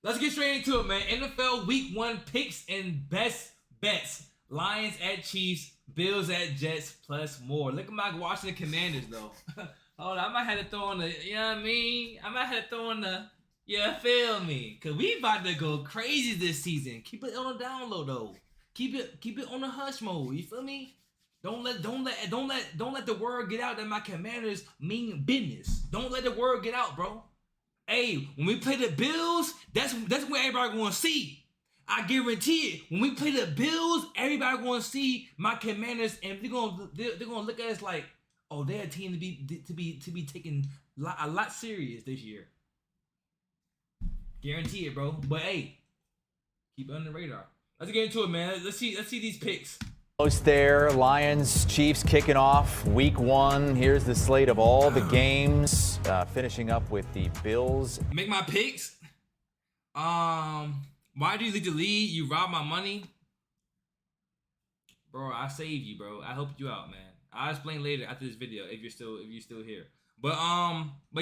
Let's get straight into it, man. NFL Week 1 picks and best bets. Lions at Chiefs, Bills at Jets, plus more. Look at my Washington Commanders, though. Hold on, I might have to throw on the, you know what I mean? I might have to throw on the, you feel me? Because we about to go crazy this season. Keep it on the down low, though. Keep it on the hush mode. You feel me? Don't let the word get out that my Commanders mean business. Don't let the word get out, bro. Hey, when we play the Bills, that's what everybody gonna see. I guarantee it. When we play the Bills, everybody gonna see my Commanders, and they're gonna look at us like, oh, they're a team to be taken a lot serious this year. Guarantee it, bro. But hey, keep it on the radar. Let's get into it, man. Let's see these picks. Close there. Lions, Chiefs kicking off week 1. Here's the slate of all the games. Finishing up with the Bills. Make my picks. Why do you lead the lead? You robbed my money. Bro, I saved you, bro. I helped you out, man. I'll explain later after this video if you're still here. But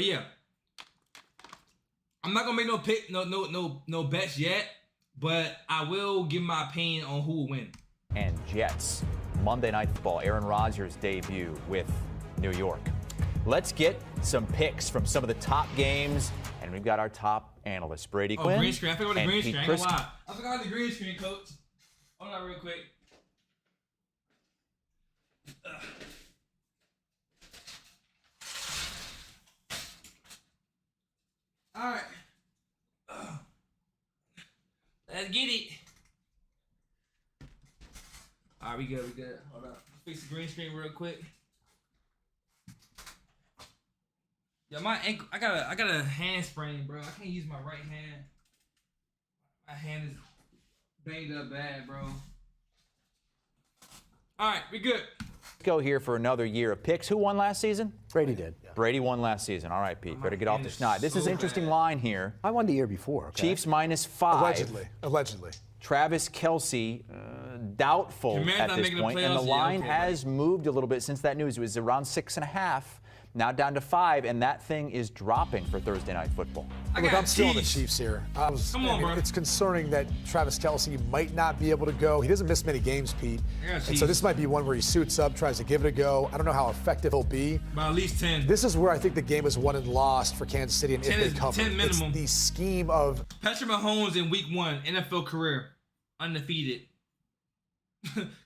yeah. I'm not gonna make no pick, no bets yet, but I will give my opinion on who will win. And Jets. Monday Night Football. Aaron Rodgers' debut with New York. Let's get some picks from some of the top games, and we've got our top analysts, Brady Quinn. Green screen. I forgot the green screen. I PICKLIST. forgot the green screen, coach. Hold on real quick. All right. Let's get it. All right, we good. Hold up. Fix the green screen real quick. Yeah, my ankle. I got a hand sprain, bro. I can't use my right hand. My hand is banged up bad, bro. All right, we good. Let's go here for another year of picks. Who won last season? Brady did. Yeah. Brady won last season. All right, Pete. Better get off the schneid. This is an interesting line here. I won the year before. Okay? Chiefs -5. Allegedly. Travis Kelce, doubtful Commanders at not this making the point, and the playoffs? Yeah, line okay, has moved a little bit since that news. It was around 6.5, now down to 5, and that thing is dropping for Thursday Night Football. Look, I'm still on the Chiefs here. Come on, bro. It's concerning that Travis Kelce might not be able to go. He doesn't miss many games, Pete. And Chiefs. so this might be one where he suits up, tries to give it a go. I don't know how effective he'll be. By at least 10. This is where I think the game is won and lost for Kansas City, and 10 if is they cover. 10 minimum. It's the scheme of Patrick Mahomes in week 1, NFL career, undefeated.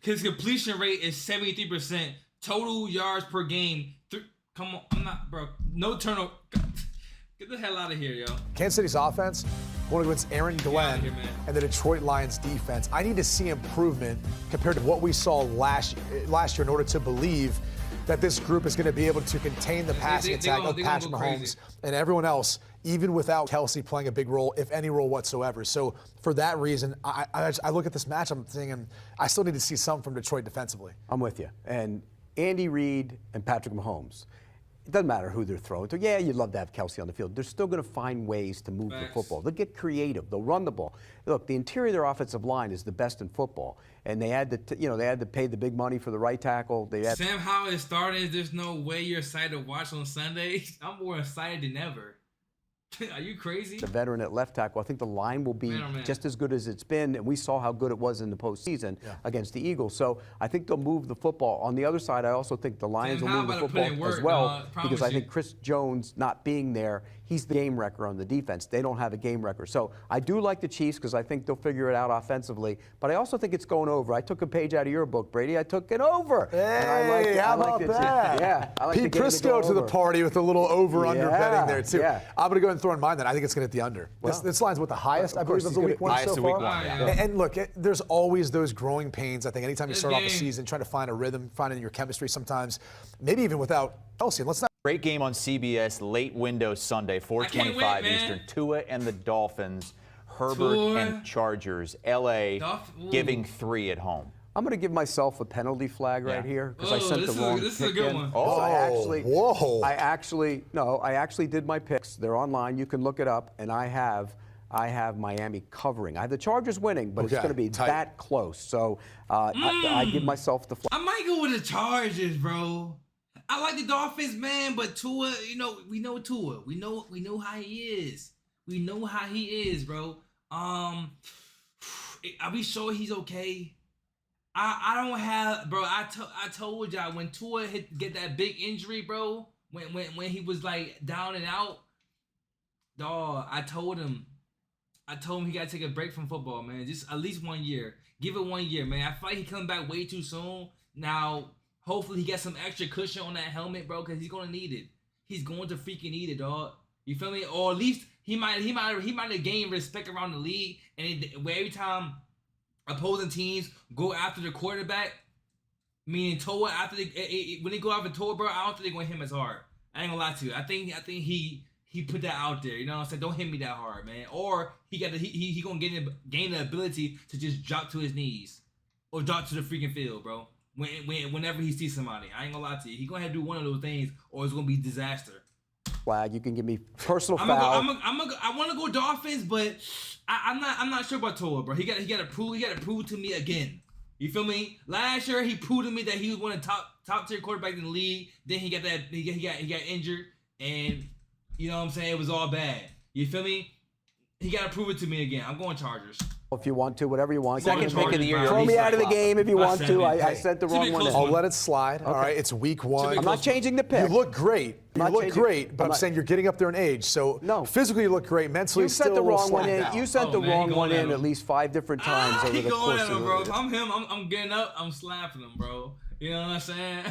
His completion rate is 73%. Total yards per game. Come on, I'm not, bro. No turnover. Get the hell out of here, yo. Kansas City's offense going against Aaron Glenn here, man. and the Detroit Lions defense. I need to see improvement compared to what we saw last year in order to believe that this group is going to be able to contain the passing attack of Patrick Mahomes and everyone else, even without Kelce playing a big role, if any role whatsoever. So for that reason, I look at this match, I'm thinking I still need to see something from Detroit defensively. I'm with you. And Andy Reid and Patrick Mahomes, it doesn't matter who they're throwing to. Yeah, you'd love to have Kelce on the field. They're still going to find ways to move the football. They'll get creative. They'll run the ball. Look, the interior of their offensive line is the best in football, and they had to, they had to pay the big money for the right tackle. Sam Howell is starting. There's no way you're excited to watch on Sunday. I'm more excited than ever. Are you crazy? The veteran at left tackle. I think the line will be just as good as it's been, and we saw how good it was in the postseason against the Eagles. So I think they'll move the football. On the other side, I also think the Lions will move the football as well, because I think Chris Jones not being there, he's the game wrecker on the defense. They don't have a game wrecker. So I do like the Chiefs because I think they'll figure it out offensively. But I also think it's going over. I took a page out of your book, Brady. I took it over. Hey, how about that? Yeah, I like Pete Prisco to the party with a little over-under betting there, too. Yeah. I'm going to go ahead and throw in mine then. I think it's going to hit the under. This line's with the highest, I believe, of the week one highest so of week far. one, yeah. And look, there's always those growing pains. I think anytime you start off a season, trying to find a rhythm, finding your chemistry sometimes, maybe even without Kelce. Let's not. Great game on CBS, late window Sunday, 4:25 Eastern. Tua and the Dolphins, Herbert and Chargers, LA giving 3 at home. I'm going to give myself a penalty flag right here because I sent the wrong pick in. This is a good one. Oh, I Whoa. actually did my picks. They're online. You can look it up, and I have Miami covering. I have the Chargers winning, but it's going to be that close. So I give myself the flag. I might go with the Chargers, bro. I like the Dolphins, man, but Tua, we know Tua. We know how he is. We know how he is, bro. Are we sure he's okay? I don't have, bro. I told y'all when Tua get that big injury, bro. When he was like down and out, dog. I told him he gotta take a break from football, man. Just at least 1 year. Give it 1 year, man. I feel like he come back way too soon. Now, hopefully he got some extra cushion on that helmet, bro, because he's gonna need it. He's going to freaking need it, dog. You feel me? Or at least he might have gained respect around the league, and where every time opposing teams go after the quarterback, meaning Tua when they go after Tua, bro, I don't think they're gonna hit him as hard. I ain't gonna lie to you. I think he put that out there. You know what I'm saying? Don't hit me that hard, man. Or he gonna gain the ability to just drop to his knees or drop to the freaking field, bro. Whenever he sees somebody, I ain't gonna lie to you. He gonna have to do one of those things, or it's gonna be disaster. Flag. You can give me personal foul. I want to go Dolphins, but I'm not sure about Tua, bro. He got to prove to me again. You feel me? Last year he proved to me that he was one of the top tier quarterbacks in the league. Then he got injured, and you know what I'm saying, it was all bad. You feel me? He got to prove it to me again. I'm going Chargers. If you want to, whatever you want. Second pick of the year. Throw me out of the game if you want to. I sent the wrong one in. I'll let it slide. All right, it's week 1. I'm not changing the pick. You look great. But I'm saying you're getting up there in age. So physically you look great. Mentally, you sent the wrong one in. You sent the wrong one in at least 5 different times over the course of bro. If I'm him, I'm getting up. I'm slapping him, bro. You know what I'm saying?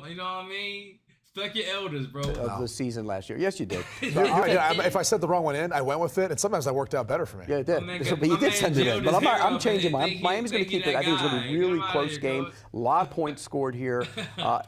You know what I mean? Respect your elders, bro. Of the season last year. Yes, you did. If I said the wrong one in, I went with it, and sometimes that worked out better for me. Yeah, it did. But you did send it in. But I'm changing mine. Miami's going to keep it. I think it's going to be a really close game. A lot of points scored here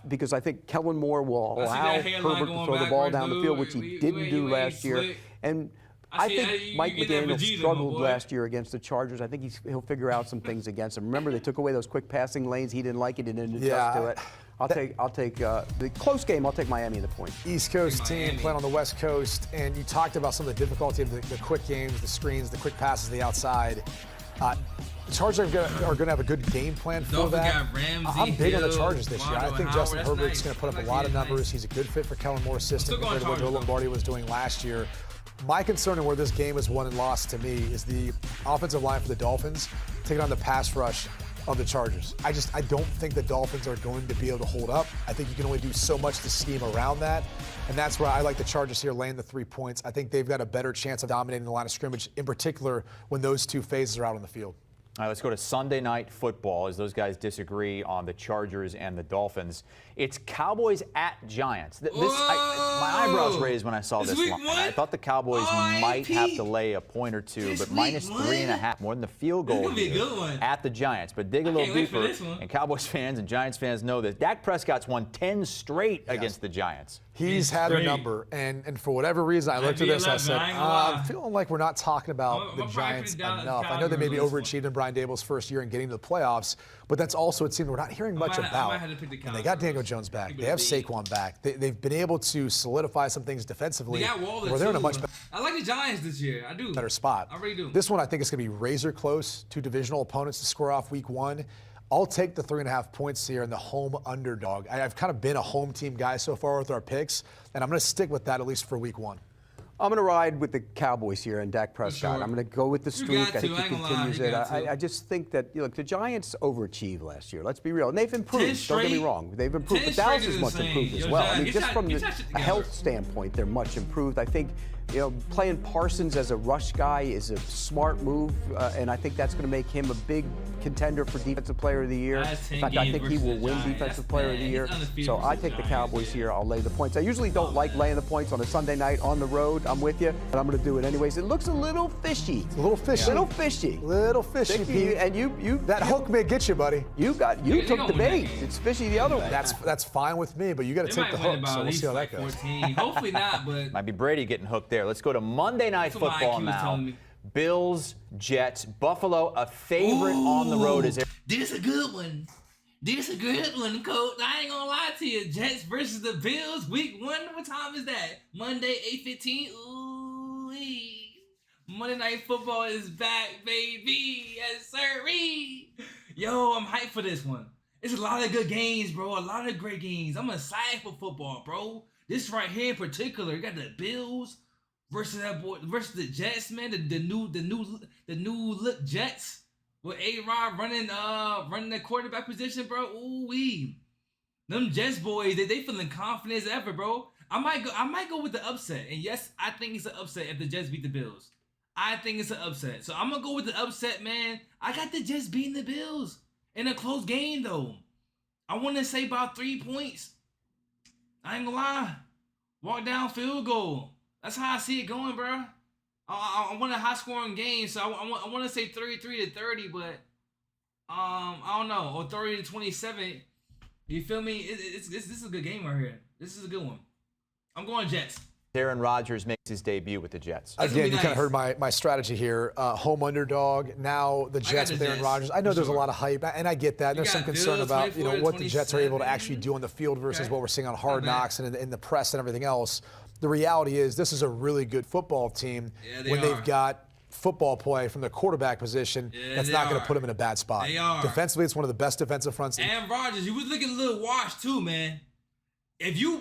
because I think Kellen Moore will allow Herbert to throw the ball down the field, which he didn't do last year. And I think Mike McDaniel struggled last year against the Chargers. I think he'll figure out some things against them. Remember, they took away those quick passing lanes. He didn't like it. He didn't adjust to it. I'll take the close game. I'll take Miami in the point. East Coast team playing on the West Coast, and you talked about some of the difficulty of the quick games, the screens, the quick passes to the outside. Chargers are going to have a good game plan for that. I'm big on the Chargers this year. I think Justin Herbert's going to put up a lot of numbers. He's a good fit for Kellen Moore's system compared to what Joe Lombardi was doing last year. My concern in where this game is won and lost to me is the offensive line for the Dolphins taking on the pass rush of the Chargers. I don't think the Dolphins are going to be able to hold up. I think you can only do so much to scheme around that. And that's where I like the Chargers here laying the 3 points. I think they've got a better chance of dominating the line of scrimmage, in particular when those two phases are out on the field. All right, let's go to Sunday Night Football as those guys disagree on the Chargers and the Dolphins. It's Cowboys at Giants. My eyebrows raised when I saw this line. I thought the Cowboys might have to lay a point or two, but minus 3.5, more than the field goal at the Giants. But dig a little deeper, and Cowboys fans and Giants fans know this. Dak Prescott's won 10 straight against the Giants. He's had a number, and for whatever reason, I looked at this, I said, I'm feeling like we're not talking about the Giants enough. I know they maybe overachieved in Brian Dable's first year in getting to the playoffs, but that's also, it seems, we're not hearing much about. And they got Daniel Jones back. They have Saquon back. They've been able to solidify some things defensively. Where they're in a much better. I like the Giants this year. I do. Better spot. I really do. This one, I think, is going to be razor close. 2 divisional opponents to score off week 1. I'll take the 3.5 points here in the home underdog. I've kind of been a home team guy so far with our picks, and I'm going to stick with that at least for week 1. I'm going to ride with the Cowboys here and Dak Prescott. I'm going to go with the streak. I think he continues it. I just think that, look, the Giants overachieved last year. Let's be real. And they've improved. Don't get me wrong. They've improved. But Dallas is much improved as well. I mean, just from a health standpoint, they're much improved. I think, playing Parsons as a rush guy is a smart move, and I think that's going to make him a big contender for Defensive Player of the Year. In fact, I think he will win Defensive Player of the Year. So I take the Cowboys here. I'll lay the points. I usually don't like laying the points on a Sunday night on the road. I'm with you, but I'm going to do it anyways. It looks a little fishy. It's a little fishy. Little fishy. Little fishy, Pete. And you that hook may get you, buddy. You took the bait. It's fishy the other way. That's fine with me, but you got to take the hook. So we'll see how that goes. Hopefully not, but might be Brady getting hooked there. Let's go to Monday Night Football now. Bills, Jets, Buffalo, a favorite on the road. This a good one. This a good one, Coach. I ain't gonna lie to you. Jets versus the Bills, week 1. What time is that? Monday, 8:15. Ooh-wee. Monday Night Football is back, baby. Yes, sirree. Yo, I'm hyped for this one. It's a lot of good games, bro. A lot of great games. I'm excited for football, bro. This right here in particular, you got the Bills versus the Jets, man. The new look Jets with A-Rod running the quarterback position, bro. Ooh wee. Them Jets boys, they feeling confident as ever, bro. I might go with the upset. And yes, I think it's an upset if the Jets beat the Bills. I think it's an upset. So I'm gonna go with the upset, man. I got the Jets beating the Bills in a close game though. I want to say about 3 points. I ain't gonna lie. Walk down field goal. That's how I see it going, bro. I want a high scoring game, so I want to say 33-30, but I don't know, or 30-27. You feel me? This is a good game right here. This is a good one. I'm going Jets. Aaron Rodgers makes his debut with the Jets. Again, you kind of heard my strategy here. Home underdog. Now the Jets with Aaron Rodgers. I know there's a lot of hype, and I get that. There's some concern about what the Jets are able to actually do on the field versus what we're seeing on Hard Knocks and in the press and everything else. The reality is this is a really good football team when they've got football play from the quarterback position. That's not going to put them in a bad spot. They are. Defensively, it's one of the best defensive fronts. And Rodgers, you was looking a little washed too, man. If you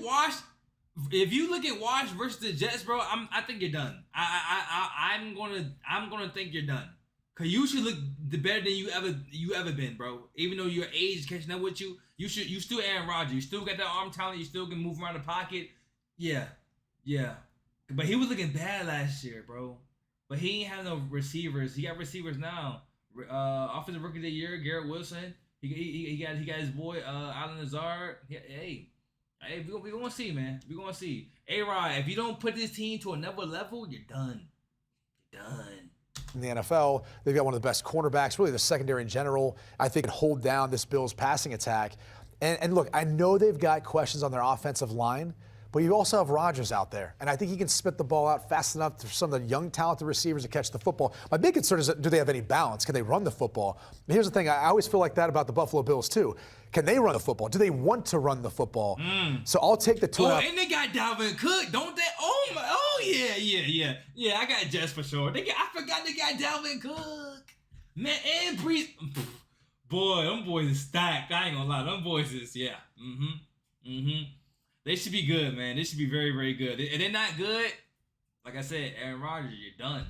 look at Wash versus the Jets, bro, I think you're done. I'm gonna think you're done. Cause you should look the better than you ever been, bro. Even though your age is catching up with you, you still Aaron Rodgers. You still got that arm talent. You still can move around the pocket. Yeah. But he was looking bad last year, bro. But he ain't have no receivers. He got receivers now. Offensive Rookie of the Year, Garrett Wilson. He got his boy Allen Lazard. Hey, we gonna see, man. We gonna see. A-Rod, if you don't put this team to another level, you're done. You're done. In the NFL, they've got one of the best cornerbacks, really the secondary in general. I think can hold down this Bills passing attack. And look, I know they've got questions on their offensive line, but you also have Rodgers out there, and I think he can spit the ball out fast enough for some of the young, talented receivers to catch the football. My big concern is, do they have any balance? Can they run the football? And here's the thing. I always feel like that about the Buffalo Bills, too. Can they run the football? Do they want to run the football? So I'll take the 2.5. Oh, and they got Dalvin Cook, don't they? Oh, yeah. Yeah, I got Jets for sure. I forgot they got Dalvin Cook. Man, and Breeze. Boy, them boys is stacked. I ain't gonna lie. Them boys is, yeah. They should be good, man. They should be very, very good. If they're not good, like I said, Aaron Rodgers, you're done.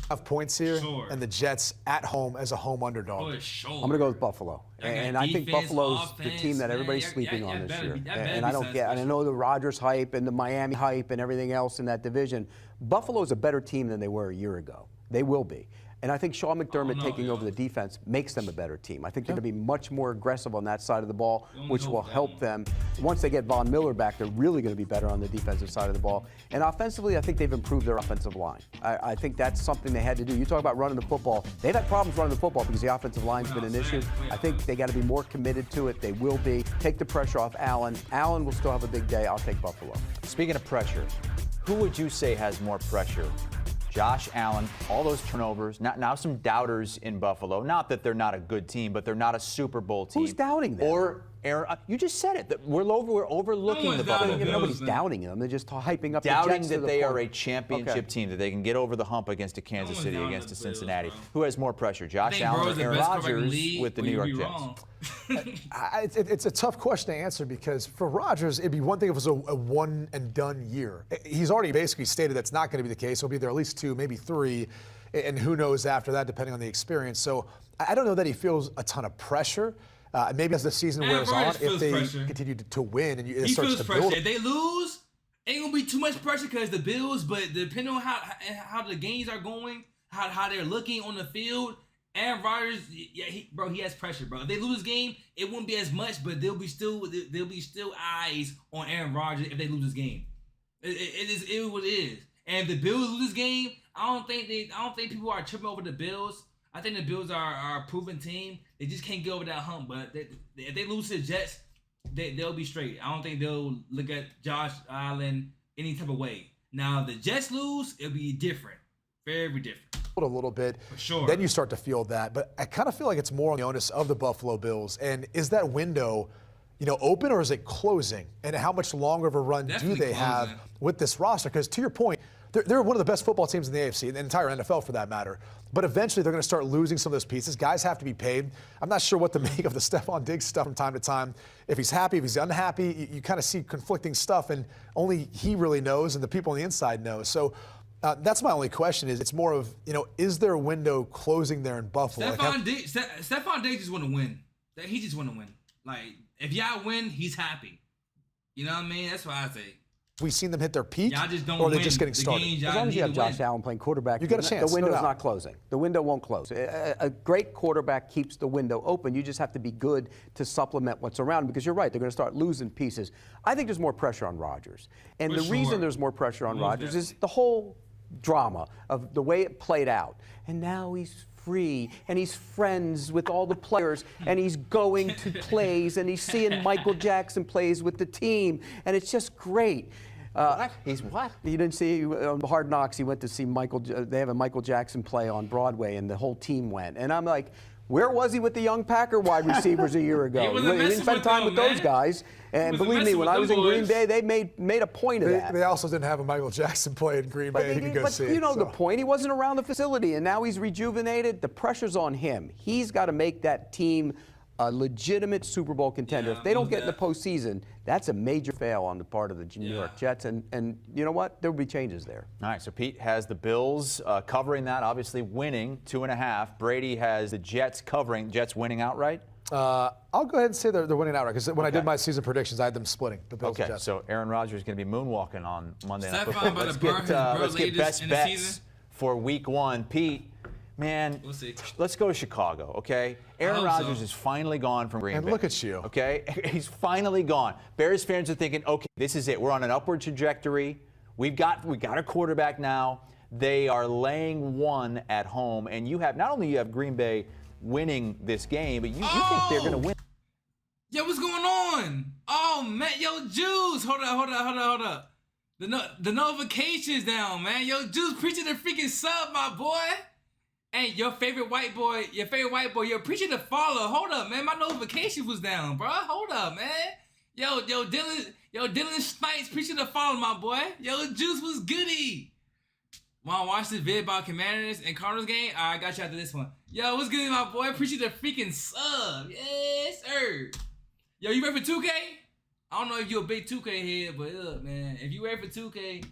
Have points here, and the Jets at home as a home underdog. For sure. I'm going to go with Buffalo. And I think Buffalo's the team that everybody's sleeping on this year. And I don't get, and I know the Rodgers hype and the Miami hype and everything else in that division. Buffalo's a better team than they were a year ago. They will be. And I think Sean McDermott taking over the defense makes them a better team. I think they're going to be much more aggressive on that side of the ball, which will help them. Once they get Von Miller back, they're really going to be better on the defensive side of the ball. And offensively, I think they've improved their offensive line. I think that's something they had to do. You talk about running the football. They've had problems running the football because the offensive line's been an issue. I think they got to be more committed to it. They will be. Take the pressure off Allen. Allen will still have a big day. I'll take Buffalo. Speaking of pressure, who would you say has more pressure? Josh Allen, all those turnovers, now some doubters in Buffalo. Not that they're not a good team, but they're not a Super Bowl team. Who's doubting them? Or Aaron, you just said it. We're overlooking the Buffalo. Nobody's doubting them. They're just hyping up doubting the Jets that they are a championship team, that they can get over the hump against a Kansas City, against a Cincinnati. Bills, who has more pressure, Josh Allen or Aaron Rodgers with the New York Jets? It's a tough question to answer because for Rodgers, it'd be one thing if it was a one-and-done year. He's already basically stated that's not going to be the case. He'll be there at least 2, maybe 3, and who knows after that, depending on the experience. So I don't know that he feels a ton of pressure. Maybe as the season wears on, if they continue to win and it starts to build. If they lose, ain't gonna be too much pressure because the Bills. But depending on how the games are going, how they're looking on the field, Aaron Rodgers, he has pressure, bro. If they lose this game, it won't be as much, but there'll be still eyes on Aaron Rodgers if they lose this game. It is what it is. And if the Bills lose this game, I don't think people are tripping over the Bills. I think the Bills are a proven team. They just can't get over that hump. But if they lose to the Jets, they'll be straight. I don't think they'll look at Josh Allen any type of way. Now, if the Jets lose, it'll be different. Very different. A little bit. For sure. Then you start to feel that. But I kind of feel like it's more on the onus of the Buffalo Bills. And is that window, open or is it closing? And how much longer of a run do they have with this roster? Because to your point, they're one of the best football teams in the AFC, in the entire NFL for that matter. But eventually they're going to start losing some of those pieces. Guys have to be paid. I'm not sure what to make of the Stephon Diggs stuff from time to time. If he's happy, if he's unhappy, you kind of see conflicting stuff, and only he really knows and the people on the inside know. So That's my only question. It's more of, is their window closing there in Buffalo? Stephon Diggs just want to win. He just want to win. Like, if y'all win, he's happy. You know what I mean? That's what I say. We've seen them hit their peak, y'all just don't or are they win just getting the started? games As long as you have Josh Allen playing quarterback, you got a chance. The window's not closing. The window won't close. A great quarterback keeps the window open. You just have to be good to supplement what's around, because you're right, they're going to start losing pieces. I think there's more pressure on Rodgers. And the reason there's more pressure on Rodgers is the whole drama of the way it played out. And now he's free, and he's friends with all the players, and he's going to plays, and he's seeing Michael Jackson plays with the team, and it's just great. What? He's what? You didn't see on Hard Knocks, he went to see they have a Michael Jackson play on Broadway, and the whole team went. And I'm like, where was he with the young Packer wide receivers a year ago? He didn't spend time with those guys. And believe me, when I was in Green Bay, they made a point of that. They also didn't have a Michael Jackson play in Green Bay. But you know the point. He wasn't around the facility, and now he's rejuvenated. The pressure's on him. He's got to make that team a legitimate Super Bowl contender. If they don't get in the postseason, that's a major fail on the part of the New York Jets. And you know what? There will be changes there. All right, so Pete has the Bills covering that, obviously winning 2.5. Brady has the Jets covering. Jets winning outright? I'll go ahead and say they're winning outright, because when I did my season predictions, I had them splitting the Bills and Jets. So Aaron Rodgers is going to be moonwalking on Monday Night Football. Let's get best bets for Week 1. Pete, man, we'll see. Let's go to Chicago, okay? Aaron Rodgers is finally gone from Green Bay. And look at you. Okay? He's finally gone. Bears fans are thinking, okay, this is it. We're on an upward trajectory. We got a quarterback now. They are laying 1 at home, and not only you have Green Bay winning this game, but you think they're going to win. Yo, what's going on? Oh, man. Yo, Juice. Hold up. The notifications down, man. Yo, Juice preaching the freaking sub, my boy. Hey, your favorite white boy, you're preaching the follow. Hold up, man. My notification was down, bro. Hold up, man. Yo, Dylan Snipes preaching the follow, my boy. Yo, Juice was goody. Want to watch this vid about Commanders and Cardinals game? I got you after this one. Yo, what's good, my boy? Appreciate the freaking sub. Yes, sir. Yo, you ready for 2K? I don't know if you're a big 2K head, but look, man, if you ready for 2K,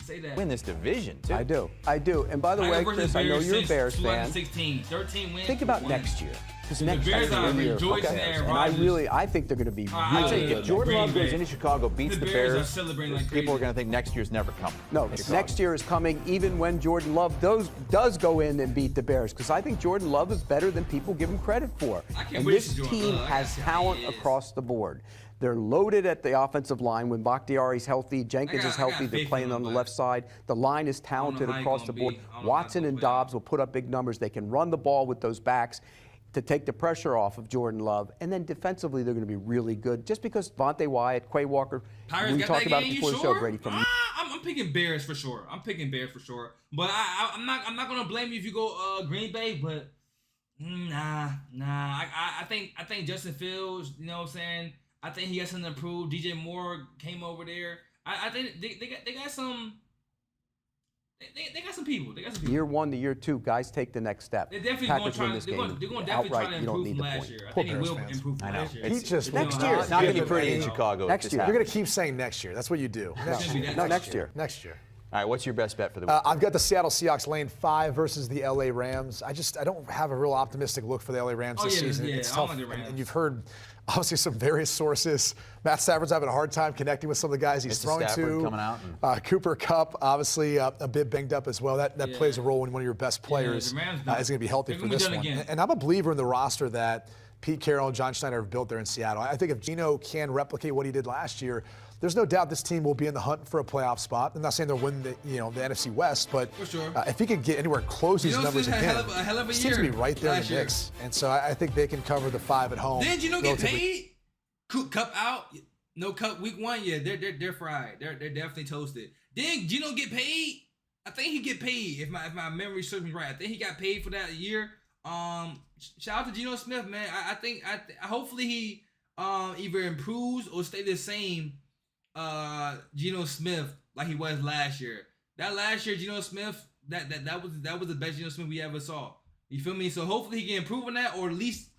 say that. Win this division, too. I do. And by the way, Chris, I know you're a Bears fan. 13 wins. Think about next year. The Bears are rejoicing Aaron Rodgers. And I think they're going to be really good. If Jordan Love goes into Chicago, beats the Bears, like people are going to think next year's never coming. No, next year is coming even when Jordan Love does go in and beat the Bears, because I think Jordan Love is better than people give him credit for. And this team has talent across the board. They're loaded at the offensive line. When Bakhtiari's healthy, Jenkins is healthy, they're playing on the left side. The line is talented across the board. Watson and Dobbs will put up big numbers. They can run the ball with those backs to take the pressure off of Jordan Love. And then defensively, they're going to be really good. Just because Vontae Wyatt, Quay Walker, we talked about it before the show, Brady. I'm picking Bears for sure. But I'm not going to blame you if you go Green Bay, but nah. I think Justin Fields, you know what I'm saying? I think he got something to prove. DJ Moore came over there. I think they got some. They got some people. Year 1 to year 2, guys take the next step. They're definitely going to try. They're going to definitely try to improve from last year. I think they will improve from last year. Next year. It's not going to be pretty in Chicago. Next year. You're going to keep saying next year. That's what you do. Next year. Next year. All right, what's your best bet for the week? I've got the Seattle Seahawks laying 5 versus the LA Rams. I don't have a real optimistic look for the LA Rams this season. It's tough. And you've heard obviously some various sources. Matt Stafford's having a hard time connecting with some of the guys he's throwing to. Coming out Cooper Kupp, obviously a bit banged up as well. That plays a role when one of your best players is going to be healthy for this one. And I'm a believer in the roster that Pete Carroll and John Schneider have built there in Seattle. I think if Geno can replicate what he did last year, there's no doubt this team will be in the hunt for a playoff spot. I'm not saying they'll win the NFC West, but if he could get anywhere close to these numbers again, he seems to be right there in the mix. And so I think they can cover the 5 at home. Did Geno get paid? Cup out? No Cup week 1? Yeah, they're fried. They're definitely toasted. Did Geno get paid? I think he get paid. If my memory serves me right, I think he got paid for that year. Shout out to Geno Smith, man. I think hopefully he either improves or stay the same. Geno Smith like he was last year. That last year, Geno Smith, that was the best Geno Smith we ever saw. You feel me? So hopefully he can improve on that, or at least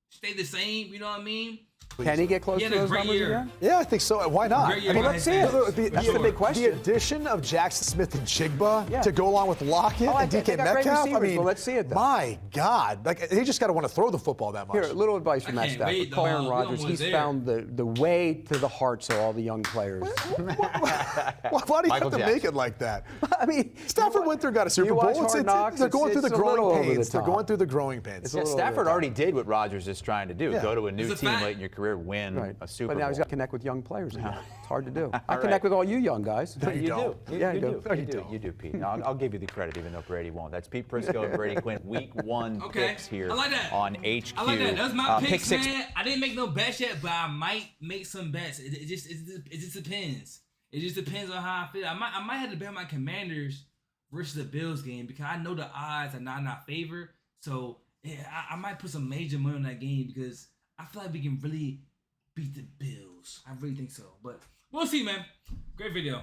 stay the same. You know what I mean? Can he get close to those numbers again? Yeah, I think so. Why not? Well, let's see it. That's the big question. The addition of Jackson Smith and Jigba to go along with Lockett and DK Metcalf. I mean, let's see it. Though. My God, like they just got to want to throw the football that much. Here, a little advice from Matt Stafford. Call Aaron Rodgers. He's found the way to the hearts of all the young players. Why do you have to make it like that? I mean, Stafford went through, got a Super Bowl. They're going through the growing pains. They're going through the growing pains. Stafford already did what Rodgers is trying to do: go to a new team late in your career, win a Super Bowl. But now he's got to connect with young players again. It's hard to do. I connect with all you young guys. No, you do. Yeah, you do. You do, Pete. Now, I'll give you the credit, even though Brady won't. That's Pete Prisco and Brady Quinn. Week 1 picks here on HQ. I like that. That was my picks, pick man. I didn't make no bets yet, but I might make some bets. It just depends. It just depends on how I feel. I might have to bet my Commanders versus the Bills game because I know the odds are not in our favor. So yeah, I might put some major money on that game because I feel like we can really beat the Bills. I really think so. But we'll see, man. Great video.